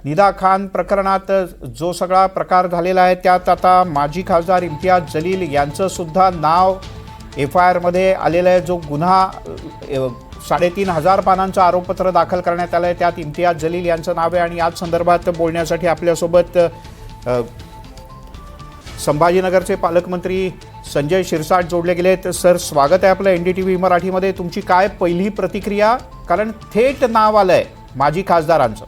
निदा खान प्रकरणात जो सगळा प्रकार झालेला आहे त्यात आता माजी खासदार इम्तियाज जलील यांचं सुद्धा नाव FIR मध्ये आलेलं आहे. जो गुन्हा 3,500 पानांचं आरोपपत्र दाखल करण्यात आलं आहे त्यात इम्तियाज जलील यांचं नाव आहे. आणि याच संदर्भात बोलण्यासाठी आपल्यासोबत संभाजीनगरचे पालकमंत्री संजय शिरसाट जोडले गेलेत. सर, स्वागत आहे आपलं NDTV मराठीमध्ये. तुमची काय पहिली प्रतिक्रिया, कारण थेट नाव आलंय माजी खासदारांचं?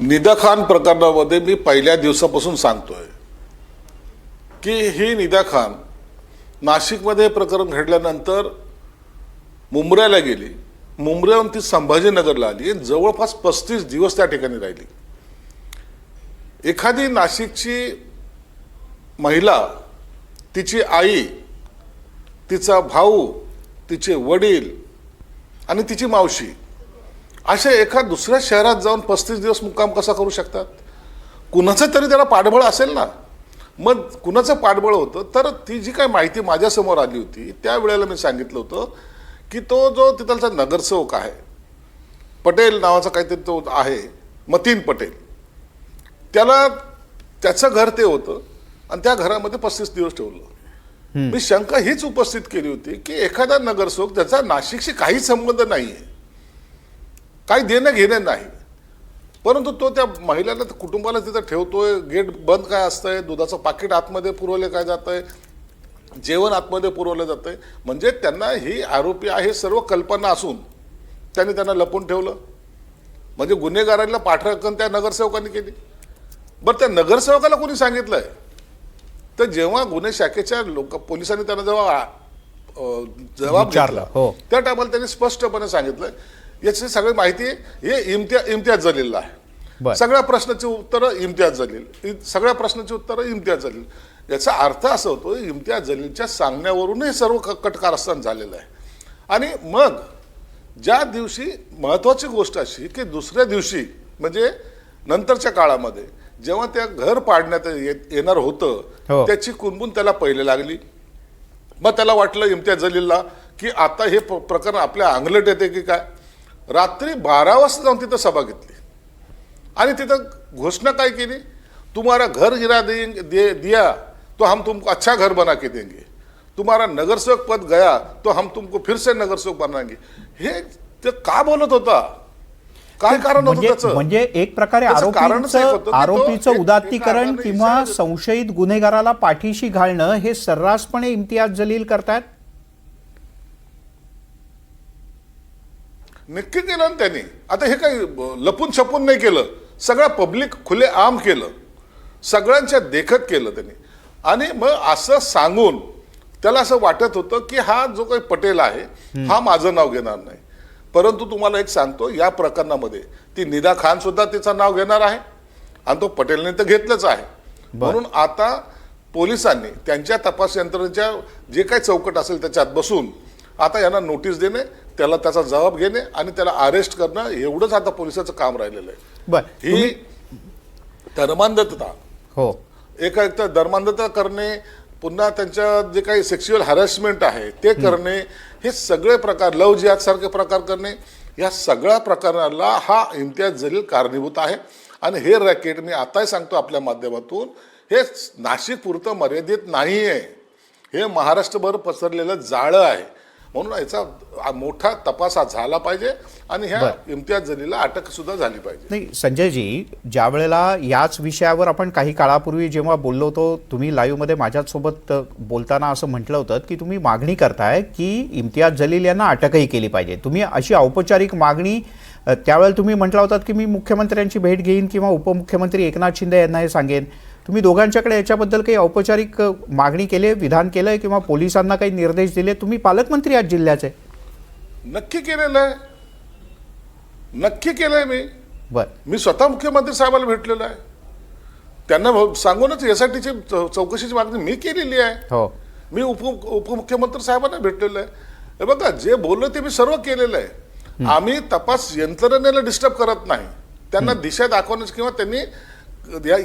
निदा खान प्रकरणामध्ये मी पहिल्या दिवसापासून सांगतोय की ही निदा खान नाशिकमध्ये प्रकरण घडल्यानंतर मुंब्र्याला गेली, मुंब्र्याहून ती संभाजीनगरला आली, जवळपास 35 दिवस त्या ठिकाणी राहिली. एखादी नाशिकची महिला, तिची आई, तिचा भाऊ, तिचे वडील आणि तिची मावशी अशा एका दुसऱ्या शहरात जाऊन 35 दिवस मुक्काम कसा करू शकतात? कुणाचं तरी त्याला पाठबळ असेल ना. मग कुणाचं पाठबळ होतं? तर ती जी काय माहिती माझ्यासमोर आली होती त्यावेळेला मी सांगितलं होतं की तो जो तिथलचा नगरसेवक आहे, पटेल नावाचा काहीतरी तो आहे, मतीन पटेल, त्याला त्याचं घर ते होतं आणि त्या घरामध्ये 35 दिवस ठेवलं. मी शंका हीच उपस्थित केली होती की एखादा नगरसेवक ज्याचा नाशिकशी काही संबंध नाहीये, काही देणं घेणं नाही, परंतु तो त्या महिलाला कुटुंबाला तिथं ठेवतोय. गेट बंद काय असतंय, दुधाचं पाकिट आतमध्ये पुरवले काय जातंय, जेवण आतमध्ये पुरवलं जातंय. म्हणजे त्यांना ही आरोपी आहे सर्व कल्पना असून त्यांना लपून ठेवलं. म्हणजे गुन्हेगारांना पाठराखण त्या नगरसेवकांनी केली. बरं, त्या नगरसेवकाला कोणी सांगितलंय? तर जेव्हा गुन्हे शाखेच्या पोलिसांनी त्यांना जेव्हा जबाब विचारला त्या टायमाला त्यांनी स्पष्टपणे सांगितलंय याची सगळी माहिती हे इम्तियाज जलीलला आहे. सगळ्या प्रश्नाची उत्तरं इम्तियाज जलील, सगळ्या प्रश्नाची उत्तरं इम्तियाज जलील. याचा अर्थ असा होतो इम्तियाज जलीलच्या सांगण्यावरूनही सर्व कटकारस्थान झालेलं आहे. आणि मग ज्या दिवशी महत्वाची गोष्ट अशी की दुसऱ्या दिवशी म्हणजे नंतरच्या काळामध्ये जेव्हा त्या घर पाडण्यात येणार होतं त्याची कुणबुण त्याला पहिले लागली. मग त्याला वाटलं इम्तियाज जलीलला की आता हे प्रकरण आपल्या अंगलट येते की काय. रात्री 12 वाजता जाऊन तिथं सभा घेतली आणि तिथं घोषणा काय केली, तुम्हारा घर गिरा दिया तो हम तुमको अच्छा घर बना के देंगे, तुम्हारा नगरसेवक पद गया तो हम तुमको फिर से नगरसेवक बनाएंगे. हे ते का बोलत होता? काय कारण होतं त्याचं? म्हणजे एक प्रकारे आरोपीचं उदात्तीकरण किंवा संशयित गुन्हेगाराला पाठीशी घालणं हे सर्रासपणे इम्तियाज जलील करतात. नक्की केलं ना त्यांनी. आता हे काही लपून छपून नाही केलं, सगळं पब्लिक खुले आम केलं, सगळ्यांच्या देखत केलं त्यांनी. आणि मग असं सांगून त्याला असं वाटत होतं की हा जो काही पटेल आहे हा माझं नाव घेणार नाही. परंतु तुम्हाला एक सांगतो, या प्रकरणामध्ये ती निदा खान सुद्धा तिचं नाव घेणार आहे आणि तो पटेलने तर घेतलंच आहे. म्हणून आता पोलिसांनी त्यांच्या तपास यंत्रणेच्या जे काही चौकट असेल त्याच्यात बसून आता यांना नोटीस देणे, त्याला त्याचा जबाब घेणे आणि त्याला अरेस्ट करणं एवढंच आता पोलिसाचं काम राहिलेलं आहे. ही धर्मांधता, एक तर धर्मांधता करणे, पुन्हा त्यांच्या जे काही सेक्शुअल हॅरेसमेंट आहे ते करणे, हे सगळे प्रकार, लव जिहाद सारखे प्रकार करणे, या सगळ्या प्रकाराला हा इम्तियाज जलील कारणीभूत आहे. आणि हे रॅकेट मी आताही सांगतो आपल्या माध्यमातून, हे नाशिक पुरतं मर्यादित नाही आहे, हे महाराष्ट्रभर पसरलेलं जाळं आहे. म्हणून याचा मोठा तपास झाला पाहिजे आणि ह्या इम्तियाज जलीलला अटक सुद्धा झाली पाहिजे. नाही संजयजी, ज्या वेळेला याच विषयावर आपण काही काळापूर्वी जेव्हा बोललो होतो, तुम्ही लाईव्हमध्ये माझ्यासोबत बोलताना असं म्हटलं होतं की तुम्ही मागणी करताय की इम्तियाज जलील यांना अटकही केली पाहिजे. तुम्ही अशी औपचारिक मागणी त्यावेळेला तुम्ही म्हटला होतात की मी मुख्यमंत्र्यांची भेट घेईन किंवा उपमुख्यमंत्री एकनाथ शिंदे यांना हे सांगेन. तुम्ही दोघांच्याकडे याच्याबद्दल काही औपचारिक मागणी केली, विधान केलंय किंवा पोलिसांना काही निर्देश दिले? तुम्ही पालकमंत्री आहात जिल्ह्याचे. नक्की केलेलं आहे, नक्की केलंय मी स्वतः मुख्यमंत्री साहेबांना भेटलेलो आहे. त्यांना सांगूनच यासाठीची चौकशीची मागणी मी केलेली आहे. मी उपमुख्यमंत्री साहेबांना भेटलेलो आहे. हे बघा, जे बोललो ते मी सर्व केलेलं आहे. आम्ही तपास यंत्रणेला डिस्टर्ब करत नाही, त्यांना दिशा दाखवण्याची किंवा त्यांनी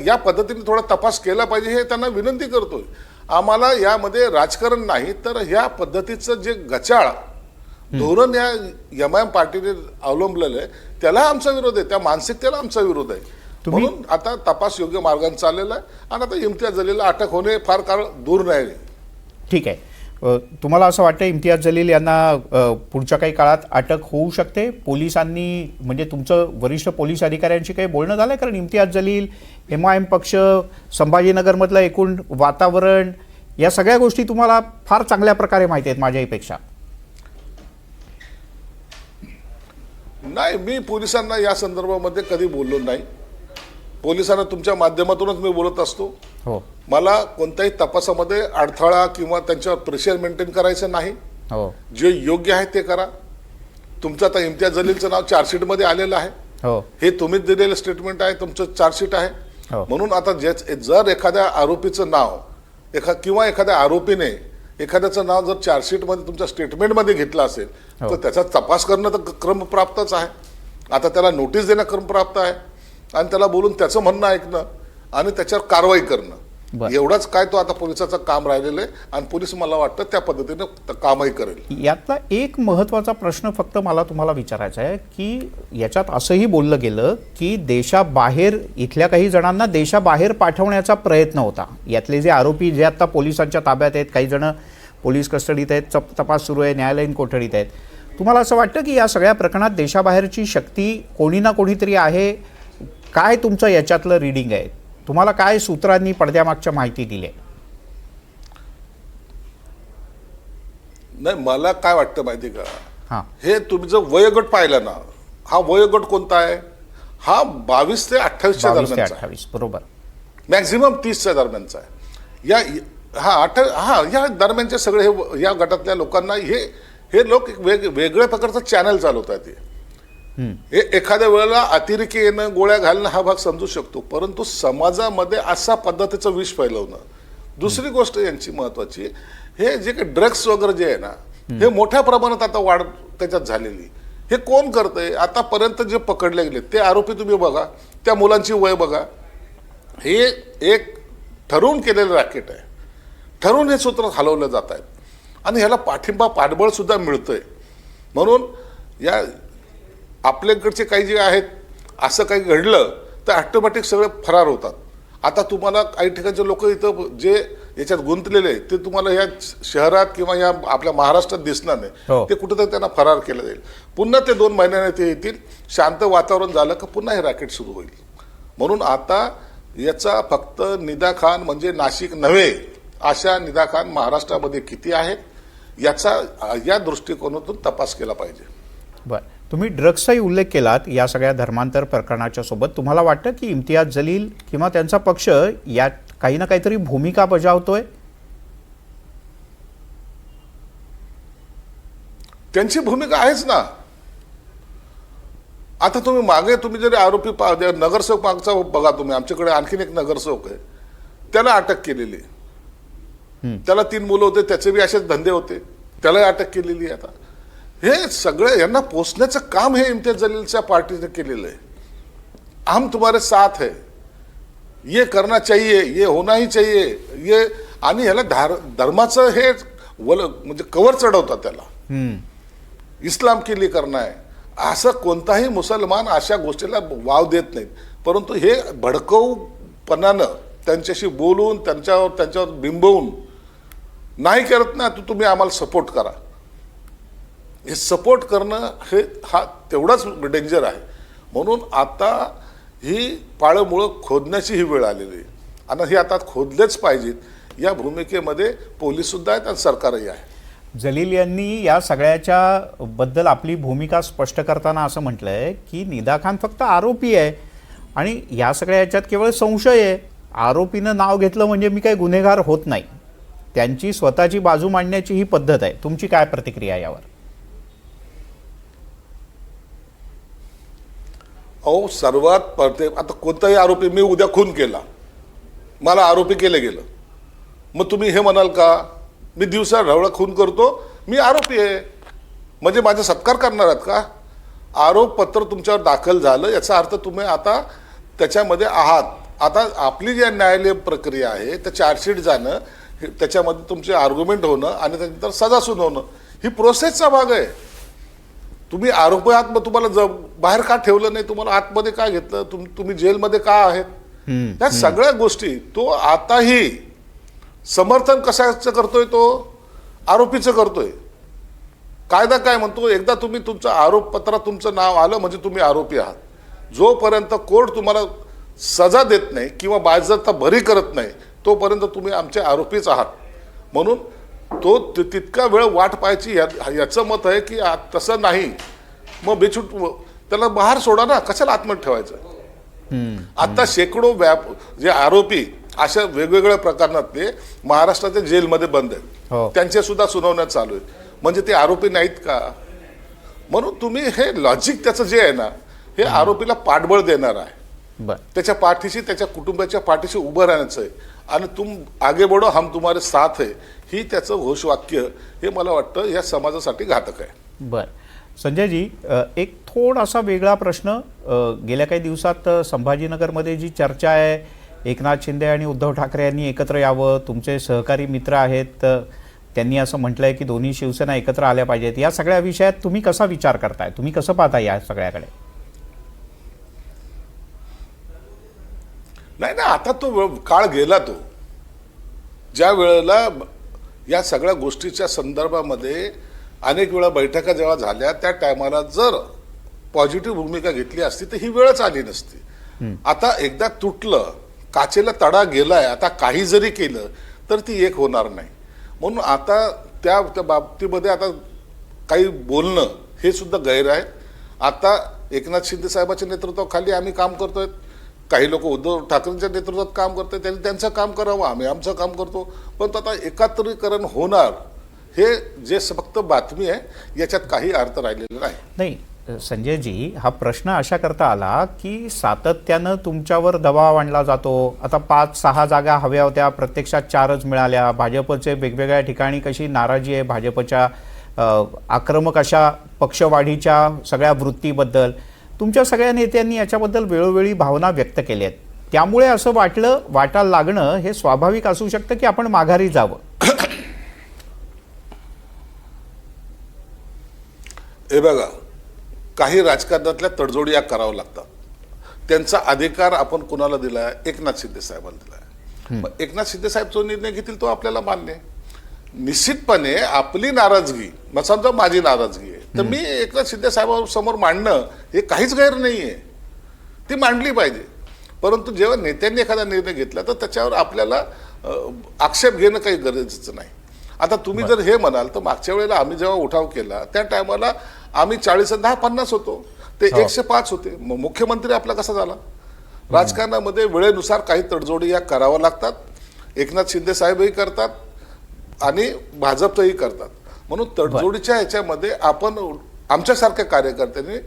या पद्धतीने थोडा तपास केला पाहिजे हे त्यांना विनंती करतोय. आम्हाला यामध्ये राजकारण नाही तर या पद्धतीचं जे गचाळ धोरण या एमआयएम पार्टीने अवलंबलेलं आहे, त्याला आमचा विरोध आहे, त्या मानसिकतेला आमचा विरोध आहे. म्हणून आता तपास योग्य मार्गाने चाललेला आहे आणि आता इम्तियाज जलीलला अटक होणे फार काळ दूर नाही. ठीक आहे. तुम्हाला असं वाटतं इम्तियाज जलील यांना पुढच्या काही काळात अटक होऊ शकते? पोलिसांनी म्हणजे तुमचं वरिष्ठ पोलीस अधिकाऱ्यांशी काही बोलणं झालंय? कारण इम्तियाज जलील, एमआयएम पक्ष, संभाजीनगरमधलं एकूण वातावरण, या सगळ्या गोष्टी तुम्हाला फार चांगल्या प्रकारे माहिती आहेत माझ्याहीपेक्षा. नाही, मी पोलिसांना या संदर्भामध्ये कधी बोललो नाही. पोलिसांना तुमच्या माध्यमातूनच मी बोलत असतो. हो मला कोणत्याही तपासामध्ये अडथळा किंवा त्यांच्यावर प्रेशर मेंटेन करायचं नाही. हो जे योग्य आहे ते करा. तुमचं आता इम्तियाज जलीलचं नाव चार्जशीटमध्ये आलेलं आहे. हो हे तुम्हीच दिलेलं स्टेटमेंट आहे, तुमचं चार्जशीट आहे. हो. म्हणून आता जर एखाद्या आरोपीचं नाव किंवा एखाद्या आरोपीने एखाद्याचं नाव जर चार्जशीटमध्ये तुमच्या स्टेटमेंटमध्ये घेतलं असेल तर त्याचा तपास करणं तर क्रमप्राप्तच आहे. आता त्याला नोटीस देणं क्रमप्राप्त आहे आणि त्याला बोलून त्याचं म्हणणं ऐकणं आणि त्याच्यावर कारवाई करणं, एवढंच काय तो आता पोलिसाचं काम राहिलेलं आहे. आणि पोलीस मला वाटतं त्या पद्धतीने कामही करेल. यातला एक महत्त्वाचा प्रश्न फक्त मला तुम्हाला विचारायचा आहे की याच्यात असंही बोललं गेलं की देशाबाहेर इथल्या काही जणांना देशाबाहेर पाठवण्याचा प्रयत्न होता. यातले जे आरोपी जे आता पोलिसांच्या ताब्यात आहेत, काही जण पोलीस कस्टडीत आहेत, तपास सुरू आहे, न्यायालयीन कोठडीत आहेत, तुम्हाला असं वाटतं की या सगळ्या प्रकरणात देशाबाहेरची शक्ती कोणी ना कोणीतरी आहे? काय तुमचं याच्यातलं रीडिंग आहे? तुम्हाला काय सूत्रांनी पडद्यामागच्या माहिती दिली? नाही, मला काय वाटतं माहिती का, हां, हे तुम्ही जर वयोगट पाहिला ना, हा वयोगट कोणता आहे? हा 22 ते 28च्या 22 ते दरम्यानचा 28, बरोबर. मॅक्झिमम 30च्या दरम्यानचा आहे. या दरम्यानचे सगळे या गटातल्या लोकांना हे लोक वेगळ्या प्रकारचं चॅनल चालवतात. हे एखाद्या वेळेला अतिरेकी येणं, गोळ्या घालणं हा भाग समजू शकतो, परंतु समाजामध्ये अशा पद्धतीचं विष फैलवणं. दुसरी गोष्ट यांची महत्वाची, हे जे काही ड्रग्स वगैरे जे आहे ना, हे मोठ्या प्रमाणात आता वाढ त्याच्यात झालेली. हे कोण करतंय? आतापर्यंत जे पकडले गेले ते आरोपी तुम्ही बघा, त्या मुलांची वय बघा. हे एक ठरवून केलेलं रॅकेट आहे, ठरवून हे सूत्र हलवलं जात आहेत आणि ह्याला पाठबळ सुद्धा मिळतंय. म्हणून या आपल्याकडचे काही जे आहेत, असं काही घडलं तर ऑटोमॅटिक सगळे फरार होतात. आता तुम्हाला काही ठिकाणचे लोक इथं जे याच्यात गुंतलेले आहेत ते तुम्हाला या शहरात किंवा या आपल्या महाराष्ट्रात दिसणार नाही. ते कुठेतरी त्यांना फरार केलं जाईल. पुन्हा ते 2 महिन्याने ते येतील, शांत वातावरण झालं का पुन्हा हे रॅकेट सुरू होईल. म्हणून आता याचा फक्त निदाखान म्हणजे नाशिक नव्हे, अशा निदाखान महाराष्ट्रामध्ये किती आहेत याचा या दृष्टिकोनातून तपास केला पाहिजे. बरं, तुम्ही ड्रग्सचाही उल्लेख केलात या सगळ्या धर्मांतर प्रकरणाच्या सोबत. तुम्हाला वाटतं की इम्तियाज जलील किंवा त्यांचा पक्ष यात काही ना काहीतरी भूमिका बजावतोय? त्यांची भूमिका आहेच ना. आता तुम्ही जरी आरोपी नगरसेवक मागचा बघा तुम्ही, आमच्याकडे आणखीन एक नगरसेवक आहे, त्याला अटक केलेली. त्याला 3 मुलं होते, त्याचे बी असेच धंदे होते, त्याला अटक केलेली. आता हे सगळे यांना पोचण्याचं काम हे इम्तियाज जलीलच्या पार्टीने केलेलं आहे. हम तुम्हारे साथ है, ये करना चाहिए, ये होना ही चाहिए, ये. आणि ह्याला धर्माचं हे म्हणजे कवर चढवतात त्याला. इस्लाम के लिए करना है असं कोणताही मुसलमान अशा गोष्टीला वाव देत नाहीत. परंतु हे भडकवूपणानं त्यांच्याशी बोलून त्यांच्यावर बिंबवून नाही करत ना, तुम्ही आम्हाला सपोर्ट करा. हे सपोर्ट करणं हा तेवढाच डेंजर आहे. म्हणून आता ही पाळंमुळं खोदण्याची ही वेळ आलेली आहे आणि हे आता खोदलेच पाहिजेत. या भूमिकेमध्ये पोलीस सुद्धा आहेत आणि सरकारही आहे. जलील यांनी या सगळ्याच्या बद्दल आपली भूमिका स्पष्ट करताना असं म्हटलंय की निदा खान फक्त आरोपी आहे आणि या सगळ्या याच्यात केवळ संशय आहे. आरोपीनं नाव घेतलं म्हणजे मी काही गुन्हेगार होत नाही. त्यांची स्वतःची बाजू मांडण्याची ही पद्धत आहे. तुमची काय प्रतिक्रिया यावर? सर्वात आता कोणताही आरोपी, मी उद्या खून केला, मला आरोपी केलं गेलं, मग तुम्ही हे म्हणाल का मी दिवसा ढवळा खून करतो, मी आरोपी आहे म्हणजे माझा सत्कार करणार आहात का? आरोपपत्र तुमच्यावर दाखल झालं याचा अर्थ तुम्ही आता त्याच्यामध्ये आहात. आता आपली जी न्यायालयीन प्रक्रिया आहे तर चार्जशीट जाणं, त्याच्यामध्ये तुमचे आर्ग्युमेंट होणं आणि त्यानंतर सजा सुनावणं, ही प्रोसेसचा भाग आहे. तुम्ही आरोपी आहात, मग तुम्हाला बाहेर का ठेवलं नाही, तुम्हाला आतमध्ये का घेतलं, तुम्ही जेलमध्ये का आहेत, या सगळ्या गोष्टी तो आताही समर्थन कशाचं करतोय, तो आरोपीचं करतोय. कायदा काय म्हणतो, एकदा तुम्ही तुमचं आरोपपत्रात तुमचं नाव आलं म्हणजे तुम्ही आरोपी आहात. जोपर्यंत कोर्ट तुम्हाला सजा देत नाही किंवा बाजता बरी करत नाही तोपर्यंत तुम्ही आमचे आरोपीच आहात. म्हणून तो तितका वेळ वाट पाहायची याचं मत आहे की तसं नाही, मग बेछूट त्याला बाहेर सोडा ना, कशाला आतमध्ये ठेवायचं. आता शेकडो जे आरोपी अशा वेगवेगळ्या प्रकरणातले महाराष्ट्राच्या जेलमध्ये बंद आहेत, त्यांच्या सुद्धा सुनावण्या चालू आहेत. म्हणजे ते आरोपी नाहीत का? म्हणून तुम्ही हे लॉजिक त्याचं जे आहे ना, हे आरोपीला पाठबळ देणार आहे. त्याच्या पाठीशी, त्याच्या कुटुंबाच्या पाठीशी उभं राहण्याचं आहे. आणि तुम आगे बढो हम तुम्हारे साथ है, ही त्याचं घोषवाक्य हे मला वाटतं या समाजासाठी घातक आहे. बर संजयजी, एक थोडासा वेगळा प्रश्न. गेल्या काही दिवसात संभाजीनगरमध्ये जी चर्चा आहे, एकनाथ शिंदे आणि उद्धव ठाकरे यांनी एकत्र यावं, तुमचे सहकारी मित्र आहेत त्यांनी असं म्हटलंय की दोन्ही शिवसेना एकत्र आल्या पाहिजेत. या सगळ्या विषयात तुम्ही कसा विचार करताय, तुम्ही कसं पाहताय या सगळ्याकडे? नाही ना, आता तो काळ गेला. तो ज्या वेळेला या सगळ्या गोष्टीच्या संदर्भामध्ये अनेक वेळा बैठका जेव्हा झाल्या, त्या टायमाला जर पॉझिटिव्ह भूमिका घेतली असती तर ही वेळच आली नसती. आता एकदा तुटलं, काचेला तडा गेलाय, आता काही जरी केलं तर ती एक होणार नाही. म्हणून आता त्या बाबतीमध्ये आता काही बोलणं हे सुद्धा गैर आहे. आता एकनाथ शिंदे साहेबांच्या नेतृत्वाखाली आम्ही काम करतोय, काही लोक उद्धव ठाकरेंच्या नेतृत्वात काम करतात, त्यांनी त्यांचं काम करावं, आम्ही आमचं काम करतो. पण आता एकत्रीकरण होणार हे जे फक्त बातमी आहे, याच्यात काही अर्थ राहिलेला नाही. संजयजी, हा प्रश्न अशा करता आला की सातत्यानं तुमच्यावर दबाव आणला जातो. आता 5-6 जागा हव्या होत्या, प्रत्यक्षात 4च मिळाल्या. भाजपचे वेगवेगळ्या ठिकाणी कशी नाराजी आहे भाजपच्या आक्रमक अशा पक्षवाढीच्या सगळ्या वृत्तीबद्दल. तुमच्या सगळ्या नेत्यांनी याच्याबद्दल वेळोवेळी भावना व्यक्त केल्या आहेत. त्यामुळे असं वाटायला लागणं हे स्वाभाविक असू शकतं की आपण माघारी जावं. हे बघा, काही राजकारणातल्या तडजोडी या कराव्या लागतात. त्यांचा अधिकार आपण कुणाला दिलाय? एकनाथ शिंदे साहेबांना दिलाय. एकनाथ शिंदे साहेब जो निर्णय घेतील तो आपल्याला मान्य आहे. निश्चितपणे आपली नाराजगी, मग समजा माझी नाराजगी आहे, तर मी एकनाथ शिंदे साहेबांसमोर मांडणं हे काहीच गैर नाही आहे, ती मांडली पाहिजे. परंतु जेव्हा नेत्यांनी एखादा निर्णय घेतला तर त्याच्यावर आपल्याला आक्षेप घेणं काही गरजेचं नाही. आता तुम्ही जर हे म्हणाल तर मागच्या वेळेला आम्ही जेव्हा उठाव केला त्या टायमाला आम्ही 40-10-50 होतो, ते 105 होते. मग मुख्यमंत्री आपला कसा झाला? राजकारणामध्ये वेळेनुसार काही तडजोडी या कराव्या लागतात. एकनाथ शिंदे साहेबही करतात आणि भाजपही करतात. म्हणून तडजोडीच्या ह्याच्यामध्ये आपण आमच्यासारख्या कार्यकर्त्यांनी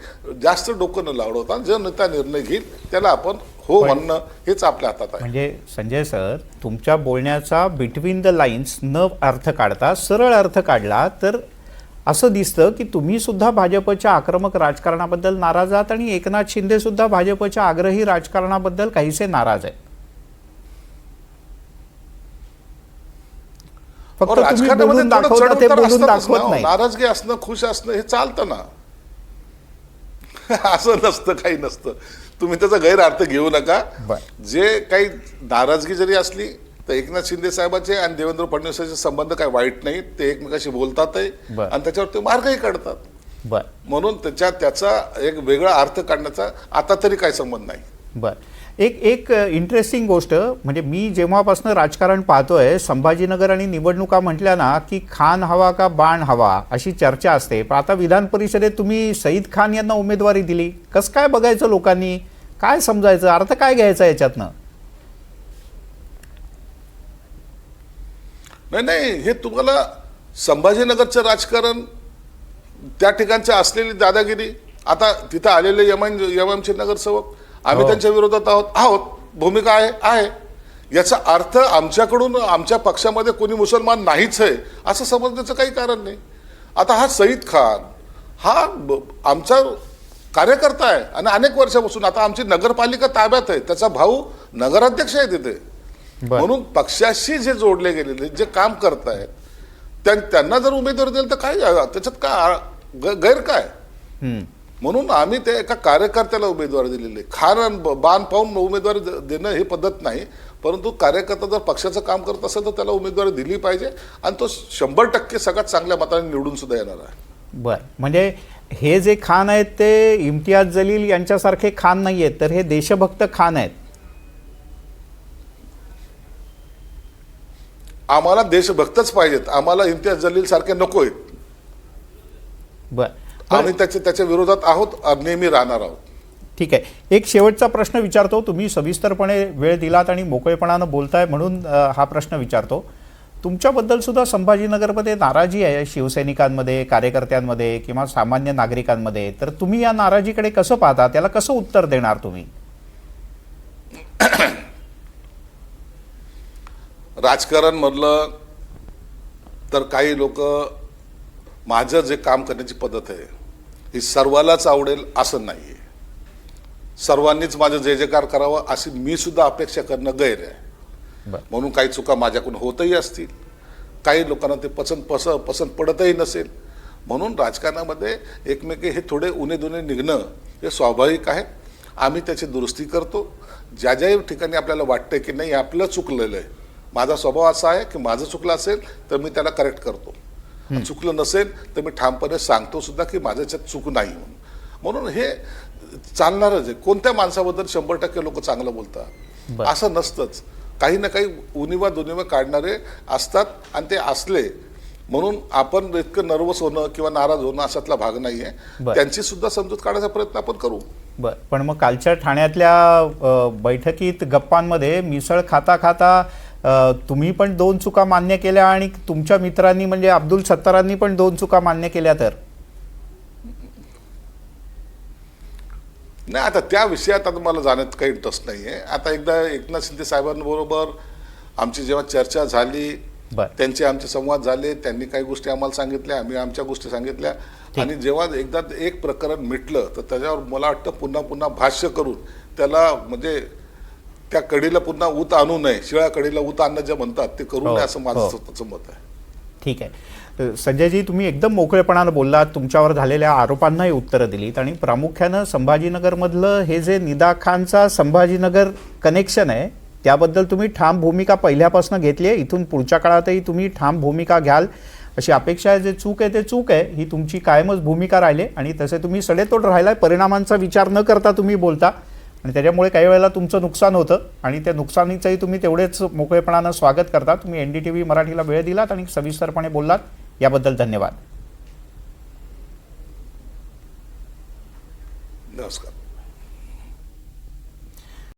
जास्त डोकं न लावता जो नेता निर्णय घेईल त्याला आपण हो म्हणणं हेच आपल्या हातात आहे. म्हणजे संजय सर, तुमच्या बोलण्याचा बिटवीन द लाईन्स न अर्थ काढता सरळ अर्थ काढला तर असं दिसतं की तुम्ही सुद्धा भाजपच्या आक्रमक राजकारणाबद्दल नाराज आहात आणि एकनाथ शिंदे सुद्धा भाजपच्या आग्रही राजकारणाबद्दल काहीसे नाराज आहेत. फक्त तुम्ही बोलून दाखवता, ते बोलून दाखवत नाही. नाराजगी असणं, खुश असणं हे चालतं ना, असं नसतं, काही नसतं. तुम्ही त्याचा गैरअर्थ घेऊ नका. जे काही नाराजगी जरी असली तर एकनाथ शिंदे साहेबांचे आणि देवेंद्र फडणवीसांचे संबंध काही वाईट नाहीत. ते एकमेकाशी बोलतातही आणि त्याच्यावर ते मार्गही काढतात. म्हणून त्याचा एक वेगळा अर्थ काढण्याचा आता तरी काही संबंध नाही. एक इंटरेस्टिंग गोष्ट म्हणजे मी जेव्हापासून राजकारण पाहतोय, संभाजीनगर आणि निवडणुका म्हटल्या ना की खान हवा का बाण हवा अशी चर्चा असते. पण आता विधान परिषदेत तुम्ही सईद खान यांना उमेदवारी दिली. कसं काय बघायचं लोकांनी, काय समजायचं, अर्थ काय घ्यायचा याच्यातनं? नाही, हे तुम्हाला संभाजीनगरचं राजकारण, त्या ठिकाणची असलेली दादागिरी, आता तिथं आलेले एमआयएमचे नगरसेवक, आम्ही त्यांच्या विरोधात आहोत, भूमिका आहे. याचा अर्थ आमच्याकडून आमच्या पक्षामध्ये कोणी मुसलमान नाहीच आहे असं समजण्याचं काही कारण नाही. आता हा सईद खान हा आमचा कार्यकर्ता आहे आणि अनेक वर्षापासून आता आमची नगरपालिका ताब्यात आहे, त्याचा भाऊ नगराध्यक्ष आहे तिथे. म्हणून पक्षाशी जे जोडले गेलेले जे काम करतायत त्यांना जर उमेदवारी दिली तर काय त्याच्यात काय गैर काय? हम्म. म्हणून आम्ही ते एका कार्यकर्त्याला उमेदवारी दिलेली आहे. खान आणि बाण पाहून उमेदवारी देणं ही पद्धत नाही, परंतु कार्यकर्ता जर पक्षाचं काम करत असेल तर त्याला उमेदवारी दिली पाहिजे आणि तो 100% सगळ्यात चांगल्या मताने निवडून सुद्धा येणार आहे. बर, म्हणजे हे जे खान आहेत ते इम्तियाज जलील यांच्यासारखे खान नाही आहेत, तर हे देशभक्त खान आहेत. आम्हाला देशभक्तच पाहिजेत, आम्हाला इम्तियाज जलील सारखे नको आहेत. बर, आम्ही त्याच्या विरोधात आहोत, नेहमी राहणार आहोत. ठीक आहे. एक शेवटचा प्रश्न विचारतो. तुम्ही सविस्तरपणे वेळ दिलात आणि मोकळेपणानं बोलताय म्हणून हा प्रश्न विचारतो. तुमच्याबद्दल सुद्धा संभाजीनगरमध्ये नाराजी आहे शिवसैनिकांमध्ये, कार्यकर्त्यांमध्ये किंवा सामान्य नागरिकांमध्ये. तर तुम्ही या नाराजीकडे कसं पाहता, त्याला कसं उत्तर देणार तुम्ही? राजकारण म्हटलं तर काही लोक, माझं जे काम करण्याची पद्धत आहे ही सर्वांनाच आवडेल असं नाही आहे. सर्वांनीच माझं जय जयकार करावं अशी मी सुद्धा अपेक्षा करणं गैर आहे. म्हणून काही चुका माझ्याकडून होतही असतील, काही लोकांना ते पसंत पडतही नसेल. म्हणून राजकारणामध्ये एकमेके हे थोडे उणे निघणं हे स्वाभाविक आहे. आम्ही त्याची दुरुस्ती करतो. ज्या ज्या ठिकाणी आपल्याला वाटतं की नाही आपलं चुकलेलं आहे, माझा स्वभाव असा आहे की माझं चुकलं असेल तर मी त्याला करेक्ट करतो, चुकलं नसेल तर मी ठामपणे सांगतो सुद्धा की माझ्या याच्यात चूक नाही म्हणून हे चालणारच आहे. कोणत्या माणसाबद्दल 100% लोक चांगलं बोलतात असं नसतंच. काही ना काही उणिवा काढणारे असतात आणि ते असले म्हणून आपण इतकं नर्वस होणं किंवा नाराज होणं अशातला भाग नाही आहे. त्यांची सुद्धा समजूत काढायचा प्रयत्न आपण करू. बर, पण मग कालच्या ठाण्यातल्या बैठकीत गप्पांमध्ये मिसळ खाता खाता तुम्ही पण 2 चुका मान्य केल्या आणि तुमच्या मित्रांनी म्हणजे अब्दुल सत्तारांनी पण 2 चुका मान्य केल्या. तर नाही, आता त्या विषयात आता मला जाण्यात काही इंटरेस्ट नाही आहे. आता एकदा एकनाथ शिंदे साहेबांबरोबर आमची जेव्हा चर्चा झाली, त्यांचे आमचे संवाद झाले, त्यांनी काही गोष्टी आम्हाला सांगितल्या, आम्ही आमच्या गोष्टी सांगितल्या आणि जेव्हा एकदा एक प्रकरण मिटलं तर त्याच्यावर मला वाटतं पुन्हा भाष्य करून त्याला म्हणजे त्या कडीला पुन्हा ऊत आणू नये, शिळ्या कडीला ऊत आणणं जे म्हणतात ते करू नये असं माझं स्वतःचं मत आहे. ठीक आहे. संजयजी, तुम्ही एकदम मोकळेपणानं बोललात, तुमच्यावर झालेल्या आरोपांनाही उत्तरं दिलीत आणि प्रामुख्यानं संभाजीनगरमधलं हे जे निदा खानचा संभाजीनगर कनेक्शन आहे त्याबद्दल तुम्ही ठाम भूमिका पहिल्यापासून घेतली आहे. इथून पुढच्या काळातही तुम्ही ठाम भूमिका घ्याल अशी अपेक्षा आहे. जे चूक आहे ते चूक आहे ही तुमची कायमच भूमिका राहिली आणि तसे तुम्ही सडेतोड राहिलाय. परिणामांचा विचार न करता तुम्ही बोलता आणि त्याच्यामुळे काही वेळेला तुमचं नुकसान होतं आणि त्या नुकसानीचंही तुम्ही तेवढेच मोकळेपणानं स्वागत करता. तुम्ही NDTV मराठीला वेळ दिलात आणि सविस्तरपणे बोललात, याबद्दल धन्यवाद. नमस्कार.